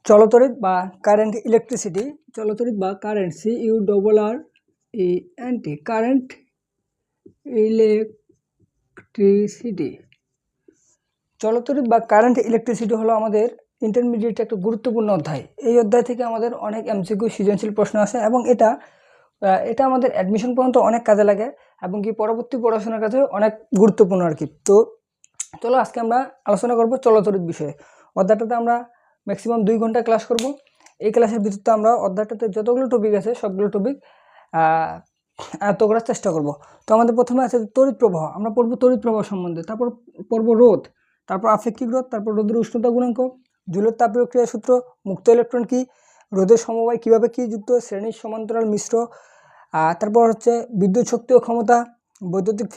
চলতরিৎ বা current electricity, চলতরিৎ বা current CURRENT current electricity. চলতরিৎ বা কারেন্ট ইলেকট্রিসিটি হলো আমাদের ইন্টারমিডিয়েট একটা গুরুত্বপূর্ণ অধ্যায়। এই অধ্যায় থেকে আমাদের অনেক MCQ সৃজনশীল প্রশ্ন আসে এবং এটা আমাদের অ্যাডমিশন পর্যন্ত অনেক কাজে লাগে এবং কি পরবর্তী পড়াশোনার কাছে অনেক গুরুত্বপূর্ণ আর কি। তো চলো আজকে আমরা আলোচনা করব চলতরিৎ বিষয়ে। অধ্যায়টাতে আমরা ম্যাক্সিমাম 2 ঘন্টা ক্লাস করব। এই ক্লাসের ভিতরে আমরা অধ্যায়টাতে যতগুলো টপিক আছে সবগুলো টপিক আয়ত্ত করার চেষ্টা করব। তো আমাদের প্রথমে আছে তড়িৎ প্রবাহ, আমরা পড়ব তড়িৎ প্রবাহ সম্বন্ধে, তারপর পড়ব রোধ, তারপর আপেক্ষিক রোধ, তারপর রোধের উষ্ণতা গুণাঙ্ক, জুলের তাপীয় ক্রিয়া সূত্র, মুক্ত ইলেকট্রন কি, রোধের সমবায় কিভাবে কি যুক্ত, শ্রেণীর সমান্তরাল মিশ্র, তারপর হচ্ছে বিদ্যুৎ শক্তি ও ক্ষমতা, বৈদ্যুতিক